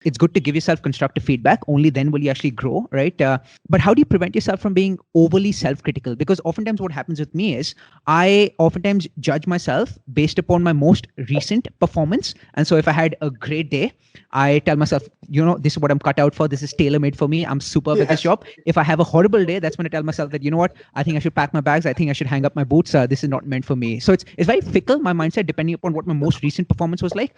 it's good to give yourself constructive feedback. Only then will you actually grow, right? But how do you prevent yourself from being overly self-critical? Because oftentimes what happens with me is I oftentimes judge myself based upon my most recent performance. And so if I had a great day, I tell myself, this is what I'm cut out for. This is tailor-made for me. I'm superb at this job. If I have a horrible day, that's when I tell myself that, what, I think I should pack my bags. I think I should hang up my boots. This is not meant for me. So it's very fickle, my mindset, depending upon what my most recent performance was like.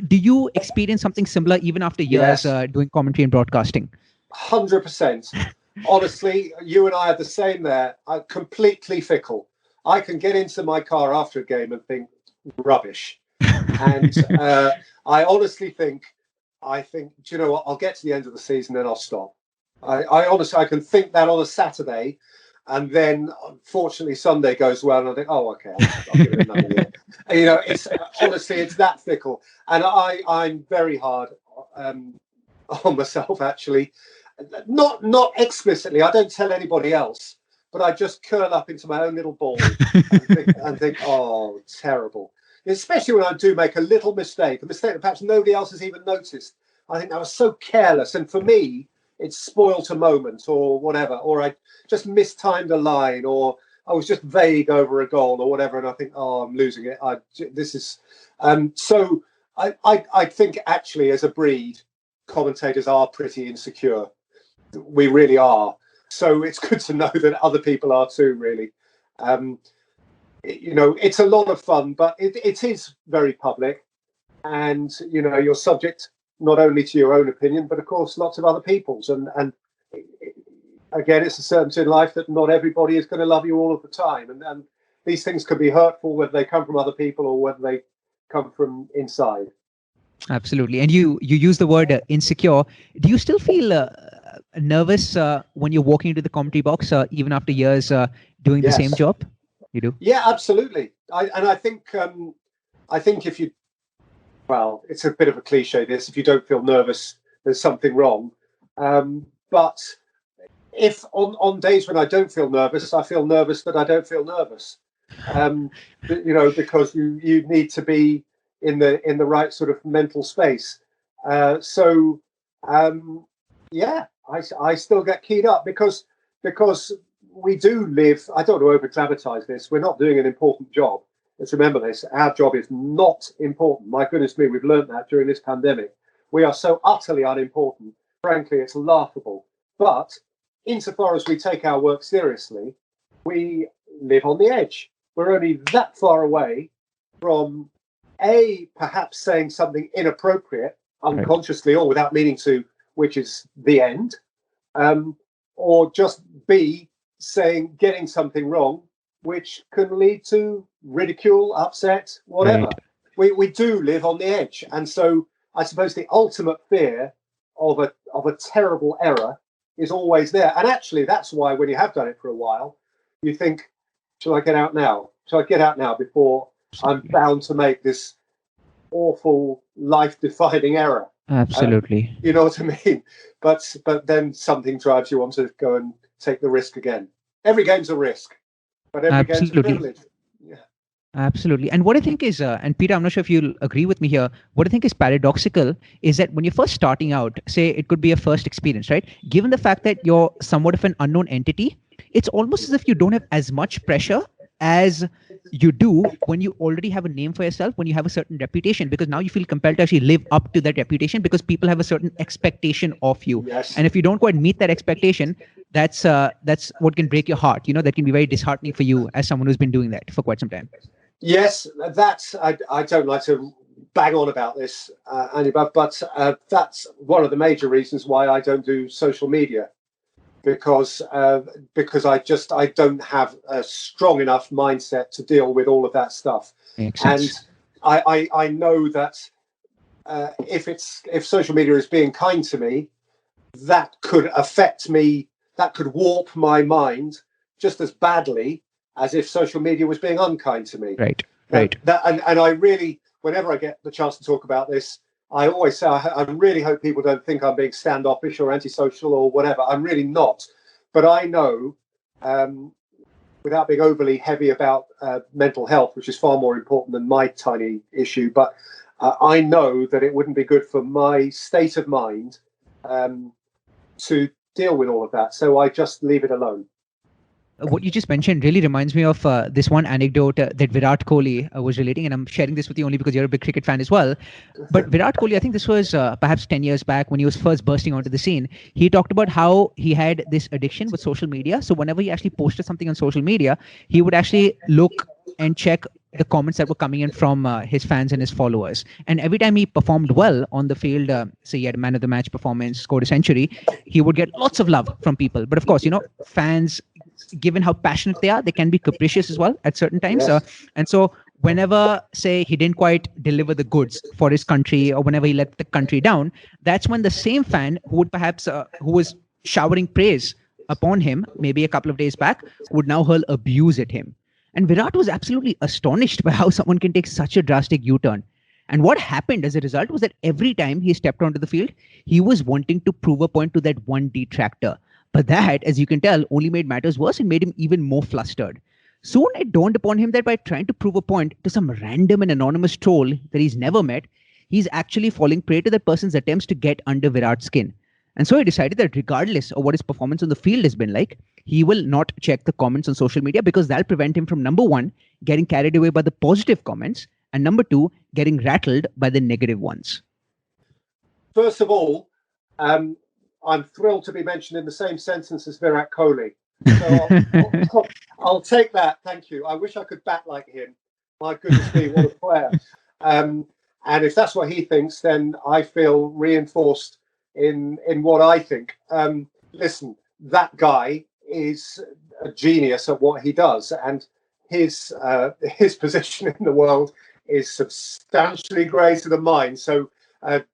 Do you experience something similar even after years doing commentary and broadcasting? 100%. Honestly, you and I are the same there. I'm completely fickle. I can get into my car after a game and think rubbish. And I honestly think, do you know what? I'll get to the end of the season and I'll stop. I honestly, I can think that on a Saturday, and then unfortunately Sunday goes well, and I think, oh, okay, I'll give it another year. It's honestly, it's that fickle, and I'm very hard on myself, actually. Not explicitly. I don't tell anybody else, but I just curl up into my own little ball and think, oh, terrible. Especially when I do make a little mistake, a mistake that perhaps nobody else has even noticed. I think I was so careless, and for me, it's spoilt a moment or whatever, or I just mistimed a line, or I was just vague over a goal or whatever, and I think, oh, I'm losing it. So I think actually, as a breed, commentators are pretty insecure. We really are. So it's good to know that other people are too, really. It's a lot of fun, but it is very public, and you're subject not only to your own opinion, but of course lots of other people's. And again, it's a certainty in life that not everybody is going to love you all of the time, and these things can be hurtful, whether they come from other people or whether they come from inside. Absolutely. And you use the word insecure. Do you still feel nervous when you're walking into the commentary box, even after years doing the same job? You do? Yeah, absolutely. I think if you, well, it's a bit of a cliche, this, if you don't feel nervous, there's something wrong. But if on days when I don't feel nervous, I feel nervous that I don't feel nervous. Because you need to be in the right sort of mental space. I still get keyed up because we do live. I don't want to over dramatize this. We're not doing an important job. Let's remember this. Our job is not important. My goodness me, we've learned that during this pandemic. We are so utterly unimportant. Frankly, it's laughable. But insofar as we take our work seriously, we live on the edge. We're only that far away from perhaps saying something inappropriate, unconsciously or without meaning to, which is the end, or just B, getting something wrong, which can lead to ridicule, upset, whatever. Right. We do live on the edge, and so I suppose the ultimate fear of a terrible error is always there. And actually, that's why when you have done it for a while, you think, shall I get out now? Shall I get out now before I'm bound to make this awful, life-defining error? Absolutely. You know what I mean? But then something drives you on to go and take the risk again. Every game's a risk, but every game's a privilege. Yeah. Absolutely. And what I think is, and Peter, I'm not sure if you'll agree with me here, what I think is paradoxical is that when you're first starting out, say it could be a first experience, right? Given the fact that you're somewhat of an unknown entity, it's almost as if you don't have as much pressure as you do when you already have a name for yourself, when you have a certain reputation, because now you feel compelled to actually live up to that reputation because people have a certain expectation of you. Yes. And if you don't quite meet that expectation, that's what can break your heart. That can be very disheartening for you as someone who's been doing that for quite some time. Yes, I don't like to bang on about this, Andy, but that's one of the major reasons why I don't do social media. Because I don't have a strong enough mindset to deal with all of that stuff. Makes sense. And I know that if social media is being kind to me, that could affect me, that could warp my mind just as badly as if social media was being unkind to me. Right. And I really, whenever I get the chance to talk about this, I always say I really hope people don't think I'm being standoffish or antisocial or whatever. I'm really not. But I know, without being overly heavy about mental health, which is far more important than my tiny issue, but I know that it wouldn't be good for my state of mind to deal with all of that. So I just leave it alone. What you just mentioned really reminds me of this one anecdote that Virat Kohli was relating, and I'm sharing this with you only because you're a big cricket fan as well. But Virat Kohli, I think this was perhaps 10 years back when he was first bursting onto the scene. He talked about how he had this addiction with social media. So whenever he actually posted something on social media, he would actually look and check the comments that were coming in from his fans and his followers. And every time he performed well on the field, say he had a man of the match performance, scored a century, he would get lots of love from people. But of course, fans, given how passionate they are, they can be capricious as well at certain times. Yes. And so whenever, say, he didn't quite deliver the goods for his country, or whenever he let the country down, that's when the same fan who would perhaps, who was showering praise upon him maybe a couple of days back, would now hurl abuse at him. And Virat was absolutely astonished by how someone can take such a drastic U-turn. And what happened as a result was that every time he stepped onto the field, he was wanting to prove a point to that one detractor. But that, as you can tell, only made matters worse and made him even more flustered. Soon it dawned upon him that by trying to prove a point to some random and anonymous troll that he's never met, he's actually falling prey to that person's attempts to get under Virat's skin. And so he decided that regardless of what his performance on the field has been like, he will not check the comments on social media, because that'll prevent him from, number one, getting carried away by the positive comments, and number two, getting rattled by the negative ones. First of all, I'm thrilled to be mentioned in the same sentence as Virat Kohli. So I'll take that. Thank you. I wish I could bat like him. My goodness me, what a player. And if that's what he thinks, then I feel reinforced in what I think. Listen, that guy is a genius at what he does, and his position in the world is substantially greater than mine. So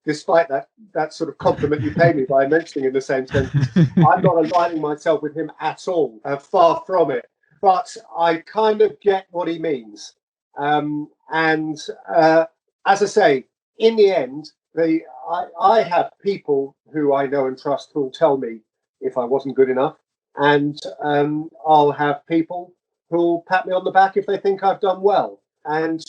despite that sort of compliment you pay me by mentioning in the same sentence, I'm not aligning myself with him at all, far from it. But I kind of get what he means. And as I say, in the end, I have people who I know and trust who will tell me if I wasn't good enough. And I'll have people who will pat me on the back if they think I've done well. And,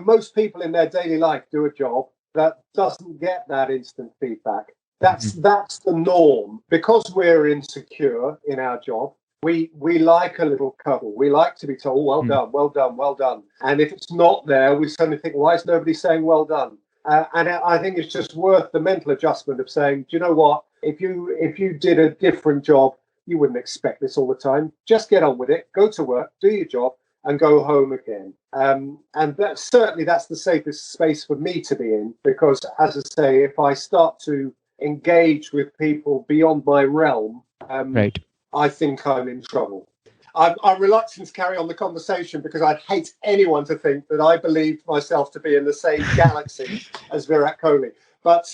most people in their daily life do a job that doesn't get that instant feedback. That's the norm. Because we're insecure in our job, we like a little cuddle. We like to be told, well done, well done, well done. And if it's not there, we suddenly think, why is nobody saying well done? And I think it's just worth the mental adjustment of saying, do you know what? If you did a different job, you wouldn't expect this all the time. Just get on with it, go to work, do your job, and go home again. And that's the safest space for me to be in, because, as I say, if I start to engage with people beyond my realm, Right. I think I'm in trouble. I'm reluctant to carry on the conversation because I'd hate anyone to think that I believe myself to be in the same galaxy as Virat Kohli. But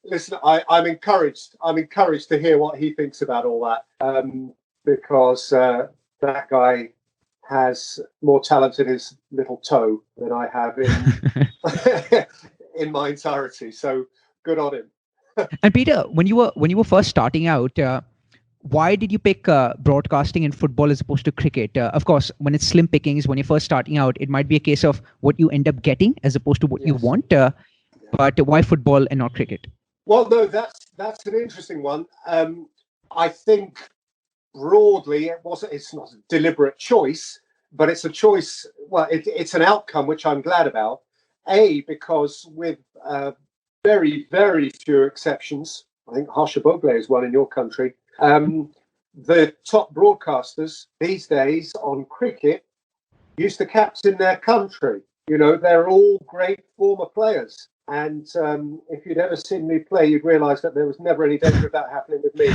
listen, I'm encouraged. I'm encouraged to hear what he thinks about all that, because that guy has more talent in his little toe than I have in in my entirety. So good on him. And Peter, when you were first starting out, why did you pick broadcasting in football as opposed to cricket? Of course, when it's slim pickings, when you're first starting out, it might be a case of what you end up getting as opposed to what you want. But why football and not cricket? Well, no, that's an interesting one. I think broadly, it's not a deliberate choice, but it's a choice. Well, it's an outcome which I'm glad about. Because with very, very few exceptions, I think Harsha Bhogle is one in your country. The top broadcasters these days on cricket used to captain their country. They're all great former players. And if you'd ever seen me play, you'd realise that there was never any danger of that happening with me.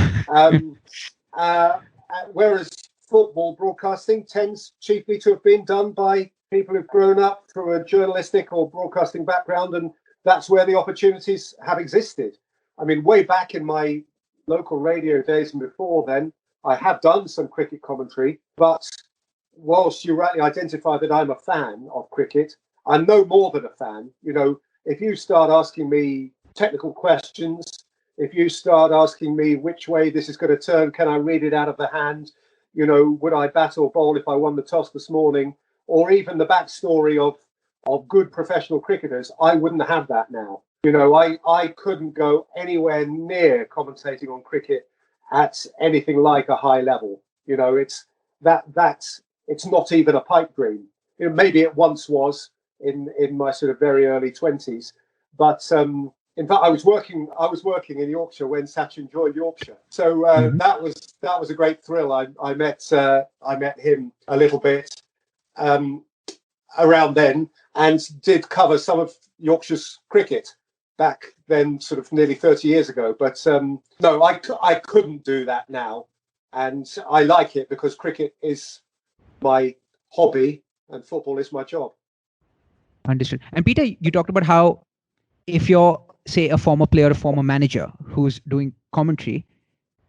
Whereas football broadcasting tends chiefly to have been done by people who've grown up through a journalistic or broadcasting background, and that's where the opportunities have existed. I mean, way back in my local radio days and before then, I have done some cricket commentary, but whilst you rightly identify that I'm a fan of cricket, I'm no more than a fan. If you start asking me technical questions, if you start asking me which way this is going to turn, can I read it out of the hand? Would I bat or bowl if I won the toss this morning? Or even the backstory of of good professional cricketers, I wouldn't have that now. You know, I couldn't go anywhere near commentating on cricket at anything like a high level. You know, it's not even a pipe dream. You know, maybe it once was in my sort of very early 20s, but in fact, I was working in Yorkshire when Sachin joined Yorkshire, so that was a great thrill. I met him a little bit around then, and did cover some of Yorkshire's cricket back then, sort of nearly 30 years ago. But no, I couldn't do that now, and I like it because cricket is my hobby and football is my job. Understood. And Peter, you talked about how if you're, say, a former player, a former manager who's doing commentary,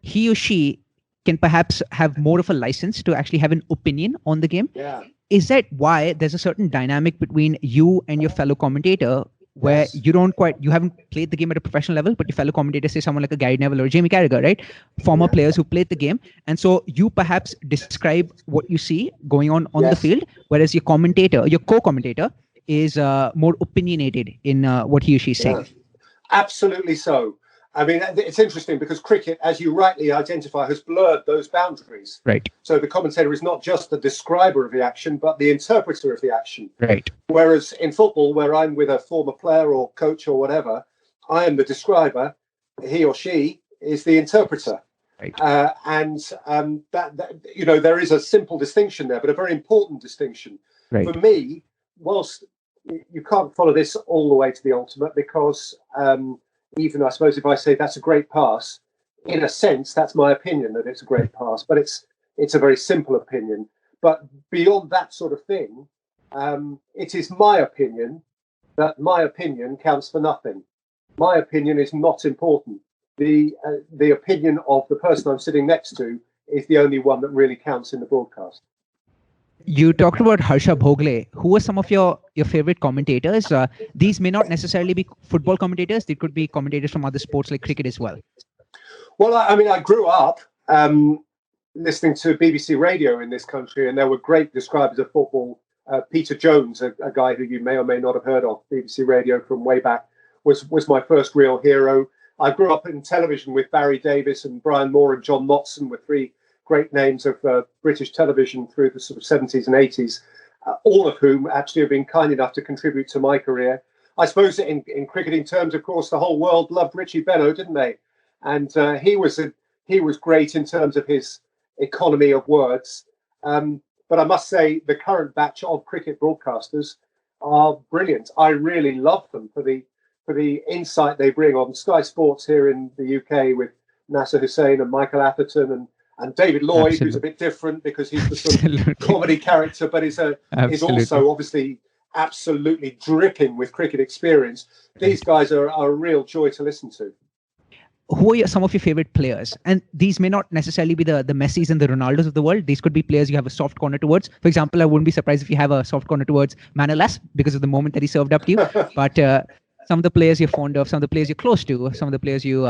he or she can perhaps have more of a license to actually have an opinion on the game. Yeah. Is that why there's a certain dynamic between you and your fellow commentator where you haven't played the game at a professional level, but your fellow commentator, say someone like a Gary Neville or Jamie Carragher, right? Former players who played the game. And so you perhaps describe what you see going on the field, whereas your co-commentator is more opinionated in what he or she is saying. Absolutely so. I mean, it's interesting because cricket, as you rightly identify, has blurred those boundaries. Right. So the commentator is not just the describer of the action, but the interpreter of the action. Right. Whereas in football, where I'm with a former player or coach or whatever, I am the describer. He or she is the interpreter. Right. That you know, there is a simple distinction there, but a very important distinction. Right. For me, whilst you can't follow this all the way to the ultimate, because even I suppose if I say that's a great pass, in a sense, that's my opinion that it's a great pass, but it's a very simple opinion. But beyond that sort of thing, it is my opinion that my opinion counts for nothing. My opinion is not important. The opinion of the person I'm sitting next to is the only one that really counts in the broadcast. You talked about Harsha Bhogle. Who are some of your favorite commentators? These may not necessarily be football commentators. They could be commentators from other sports like cricket as well. Well, I mean, I grew up listening to BBC Radio in this country, and there were great describers of football. Peter Jones, a guy who you may or may not have heard of, BBC Radio from way back, was my first real hero. I grew up in television with Barry Davis and Brian Moore and John Motson, were three great names of British television through the sort of 70s and 80s, all of whom actually have been kind enough to contribute to my career. I suppose in cricketing terms, of course, the whole world loved Richie Benaud, didn't they? And he was great in terms of his economy of words. But I must say the current batch of cricket broadcasters are brilliant. I really love them for the insight they bring on Sky Sports here in the UK with Nasser Hussain and Michael Atherton and David Lloyd, Absolutely. Who's a bit different because he's the sort of comedy character, but is also obviously absolutely dripping with cricket experience. These guys are a real joy to listen to. Who are some of your favorite players? And these may not necessarily be the Messis and the Ronaldos of the world. These could be players you have a soft corner towards. For example, I wouldn't be surprised if you have a soft corner towards Manolas because of the moment that he served up to you. But some of the players you're fond of, some of the players you're close to, some of the players you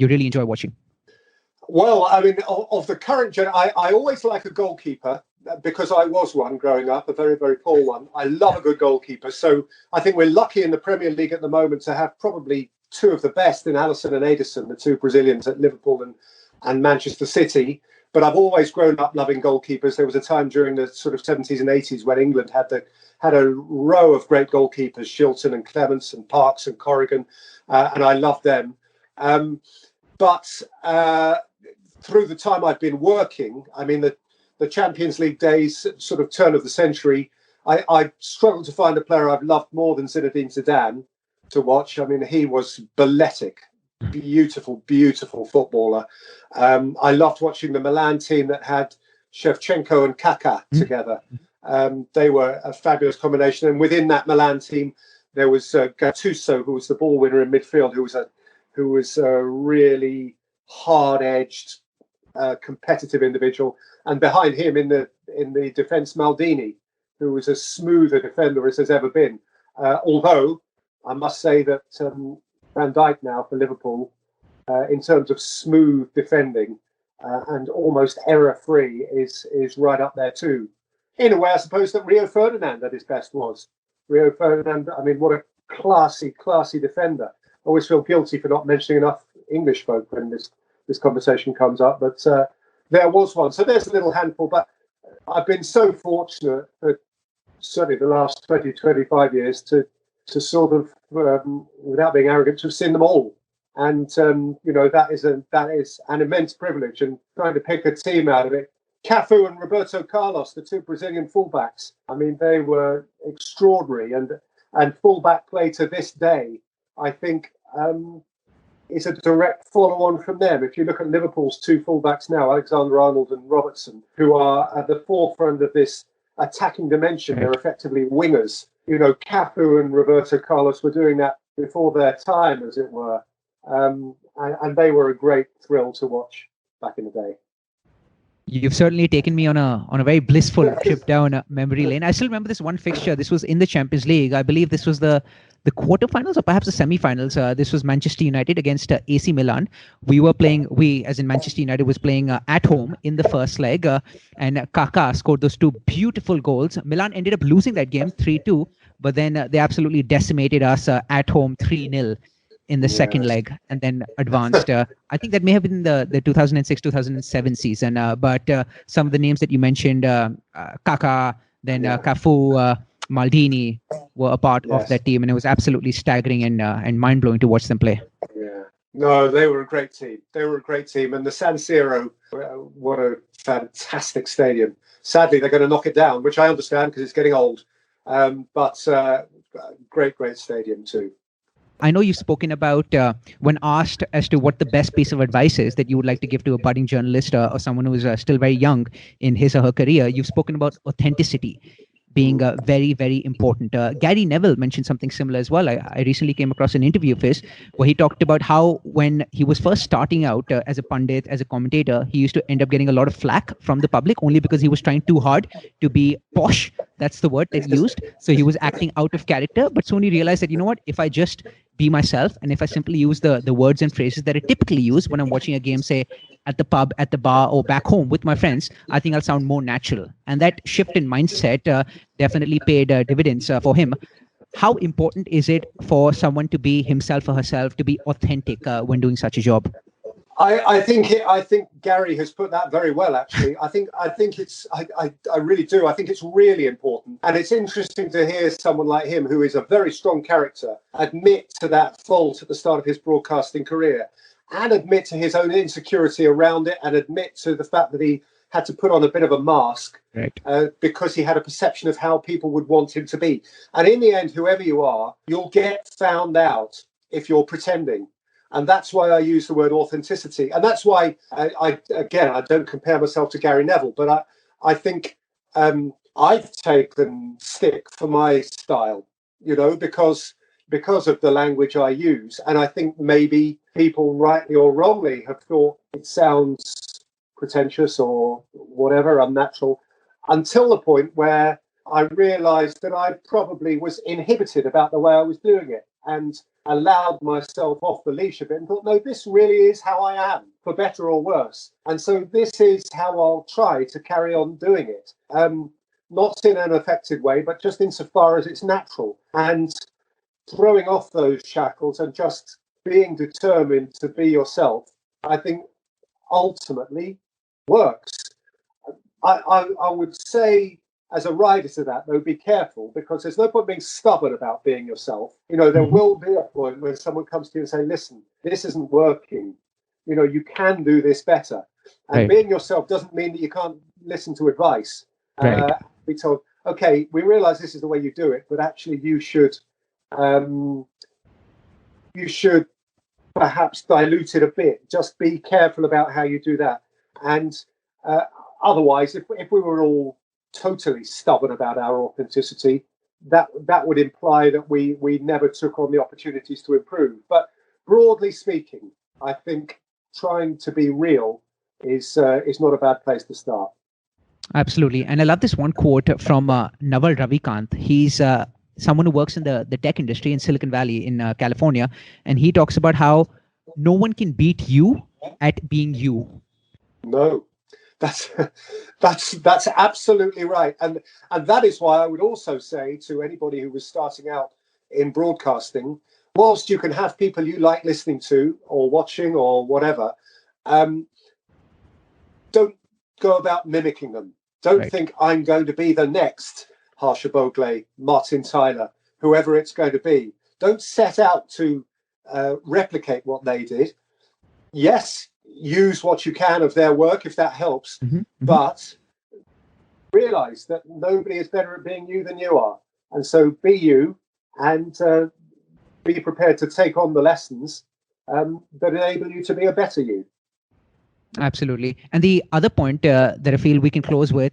really enjoy watching. Well, I mean, of the current gen, I always like a goalkeeper because I was one growing up, a very, very poor one. I love a good goalkeeper. So I think we're lucky in the Premier League at the moment to have probably two of the best in Alisson and Ederson, the two Brazilians at Liverpool and Manchester City. But I've always grown up loving goalkeepers. There was a time during the sort of 70s and 80s when England had a row of great goalkeepers, Shilton and Clements and Parks and Corrigan, and I loved them. But through the time I've been working, I mean, the Champions League days, sort of turn of the century, I struggled to find a player I've loved more than Zinedine Zidane to watch. I mean, he was balletic, beautiful, beautiful footballer. I loved watching the Milan team that had Shevchenko and Kaká together. They were a fabulous combination. And within that Milan team, there was Gattuso, who was the ball winner in midfield, who was a really hard-edged, competitive individual. And behind him in the defence, Maldini, who was as smooth a defender as has ever been. Although I must say that Van Dijk now for Liverpool, in terms of smooth defending and almost error-free, is right up there too. In a way, I suppose that Rio Ferdinand at his best was. Rio Ferdinand. I mean, what a classy defender. I always feel guilty for not mentioning enough English folk when this conversation comes up, but there was one. So there's a little handful, but I've been so fortunate for certainly the last 20, 25 years to sort of, without being arrogant, to have seen them all. And, that is an immense privilege, and trying to pick a team out of it. Cafu and Roberto Carlos, the two Brazilian fullbacks, I mean, they were extraordinary. And fullback play to this day, I think, is a direct follow-on from them. If you look at Liverpool's two fullbacks now, Alexander-Arnold and Robertson, who are at the forefront of this attacking dimension, they're effectively wingers. Cafu and Roberto Carlos were doing that before their time, as it were. And they were a great thrill to watch back in the day. You've certainly taken me on a very blissful trip down memory lane. I still remember this one fixture. This was in the Champions League. I believe this was the quarterfinals or perhaps the semi-finals. This was Manchester United against AC Milan. We as in Manchester United was playing at home in the first leg, and Kaká scored those two beautiful goals. Milan ended up losing that game 3-2, but then they absolutely decimated us at home 3-0 in the second leg, and then advanced. I think that may have been the 2006-2007 season, but some of the names that you mentioned, Kaká, then Cafu, Maldini, were a part of that team, and it was absolutely staggering and mind-blowing to watch them play. Yeah. No, they were a great team. And the San Siro, what a fantastic stadium. Sadly, they're going to knock it down, which I understand because it's getting old. But great stadium too. I know you've spoken about when asked as to what the best piece of advice is that you would like to give to a budding journalist or someone who is still very young in his or her career. You've spoken about authenticity being very, very important. Gary Neville mentioned something similar as well. I recently came across an interview of his where he talked about how when he was first starting out as a pundit, as a commentator, he used to end up getting a lot of flack from the public only because he was trying too hard to be posh. That's the word that he used. So he was acting out of character. But soon he realized that, you know what, if I just be myself and if I simply use the words and phrases that I typically use when I'm watching a game, say at the pub, at the bar, or back home with my friends, I think I'll sound more natural. And that shift in mindset definitely paid dividends for him. How important is it for someone to be himself or herself, to be authentic when doing such a job? I think Gary has put that very well. Actually, I really do. I think it's really important, and it's interesting to hear someone like him, who is a very strong character, admit to that fault at the start of his broadcasting career, and admit to his own insecurity around it, and admit to the fact that he had to put on a bit of a mask, right, because he had a perception of how people would want him to be. And in the end, whoever you are, you'll get found out if you're pretending. And that's why I use the word authenticity. And that's why, I don't compare myself to Gary Neville, but I think I've taken stick for my style, because of the language I use. And I think maybe people, rightly or wrongly, have thought it sounds pretentious or whatever, unnatural, until the point where I realized that I probably was inhibited about the way I was doing it, and allowed myself off the leash a bit and thought, no, this really is how I am, for better or worse. And so this is how I'll try to carry on doing it. Not in an affected way, but just insofar as it's natural. And throwing off those shackles and just being determined to be yourself, I think ultimately works. I would say, as a rider to that, though, be careful, because there's no point being stubborn about being yourself. There will be a point when someone comes to you and say, listen, this isn't working. You can do this better. And being yourself doesn't mean that you can't listen to advice. Be told, okay, we realize this is the way you do it, but actually you should perhaps dilute it a bit. Just be careful about how you do that. And otherwise, if we were all totally stubborn about our authenticity, that would imply that we never took on the opportunities to improve. But broadly speaking, I think trying to be real is not a bad place to start. Absolutely. And I love this one quote from Naval Ravikant. He's someone who works in the tech industry in Silicon Valley in California, and he talks about how no one can beat you at being you. No. That's that's absolutely right, and that is why I would also say to anybody who was starting out in broadcasting, whilst you can have people you like listening to or watching or whatever, don't go about mimicking them. Don't think I'm going to be the next Harsha Bhogle, Martin Tyler, whoever it's going to be. Don't set out to replicate what they did. Yes, use what you can of their work if that helps, but realize that nobody is better at being you than you are. And so be you, and be prepared to take on the lessons that enable you to be a better you. Absolutely. And the other point that I feel we can close with,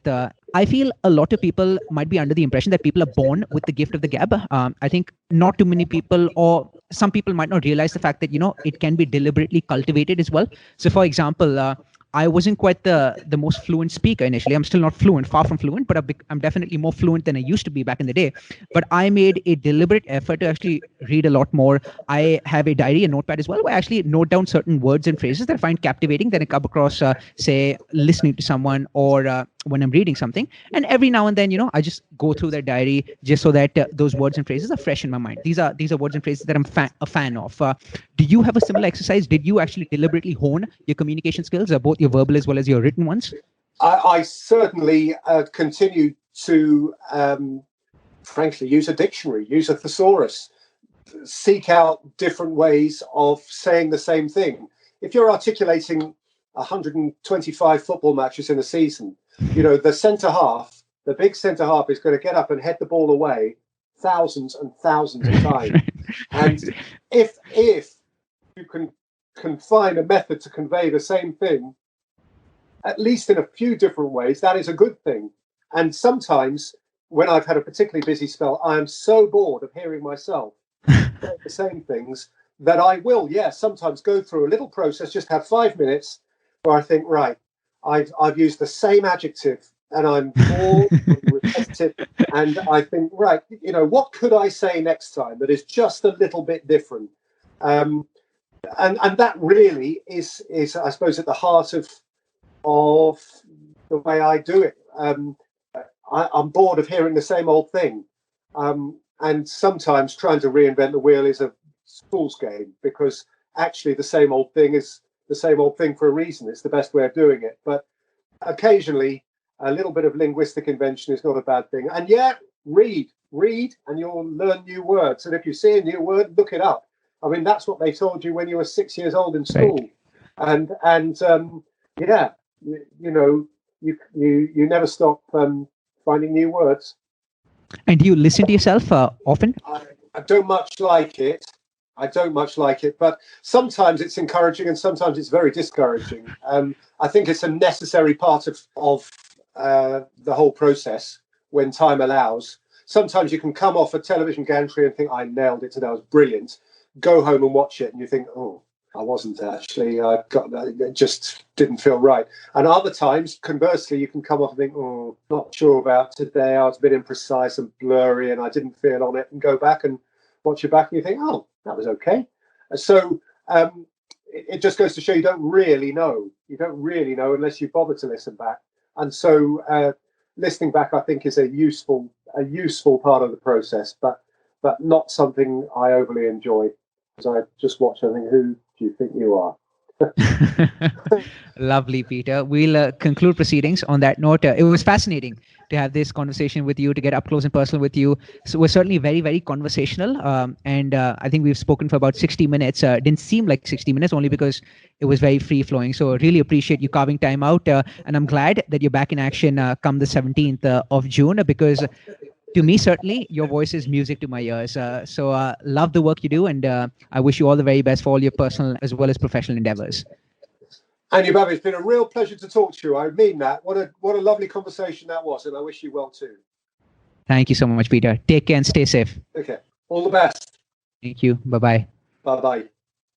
I feel a lot of people might be under the impression that people are born with the gift of the gab. I think not too many people, or some people might not realize the fact that, it can be deliberately cultivated as well. So for example, I wasn't quite the most fluent speaker initially. I'm still not fluent, far from fluent, but I'm definitely more fluent than I used to be back in the day. But I made a deliberate effort to actually read a lot more. I have a diary, a notepad as well, where I actually note down certain words and phrases that I find captivating that I come across, say, listening to someone or when I'm reading something. And every now and then, I just go through that diary just so that those words and phrases are fresh in my mind. These are words and phrases that I'm a fan of. Do you have a similar exercise? Did you actually deliberately hone your communication skills, both your verbal as well as your written ones? I certainly continue to, frankly, use a dictionary, use a thesaurus, seek out different ways of saying the same thing. If you're articulating 125 football matches in a season, the centre half, the big centre half, is going to get up and head the ball away thousands and thousands of times. And if you can find a method to convey the same thing, at least in a few different ways, that is a good thing. And sometimes when I've had a particularly busy spell, I am so bored of hearing myself say the same things that I will, sometimes go through a little process, just have 5 minutes where I think, right, I've used the same adjective and I'm bored and repetitive, and I think, right, what could I say next time that is just a little bit different? And that really is I suppose at the heart of the way I do it. I'm bored of hearing the same old thing, and sometimes trying to reinvent the wheel is a fool's game, because actually the same old thing is the same old thing for a reason. It's the best way of doing it. But occasionally a little bit of linguistic invention is not a bad thing. And read and you'll learn new words. And if you see a new word, look it up. I mean, that's what they told you when you were 6 years old in school. Right. And you never stop finding new words. And do you listen to yourself often? I don't much like it. But sometimes it's encouraging and sometimes it's very discouraging. I think it's a necessary part of the whole process when time allows. Sometimes you can come off a television gantry and think, I nailed it today, I was brilliant. Go home and watch it and you think, oh, I wasn't actually. It just didn't feel right. And other times, conversely, you can come off and think, oh, not sure about today. I was a bit imprecise and blurry and I didn't feel on it, and go back and watch it back and you think, oh, that was okay. So it just goes to show you don't really know. You don't really know unless you bother to listen back. And so listening back, I think, is a useful part of the process, but not something I overly enjoy. Because I just watch and think, who do you think you are? Lovely, Peter. We'll conclude proceedings on that note. It was fascinating to have this conversation with you, to get up close and personal with you. So we're certainly very, very conversational. And I think we've spoken for about 60 minutes. It didn't seem like 60 minutes only because it was very free flowing. So really appreciate you carving time out. And I'm glad that you're back in action come the 17th of June, because to me, certainly, your voice is music to my ears. So love the work you do, and I wish you all the very best for all your personal as well as professional endeavors. And you, Bobby, it's been a real pleasure to talk to you. I mean that. What a lovely conversation that was, and I wish you well too. Thank you so much, Peter. Take care and stay safe. Okay. All the best. Thank you. Bye-bye. Bye-bye.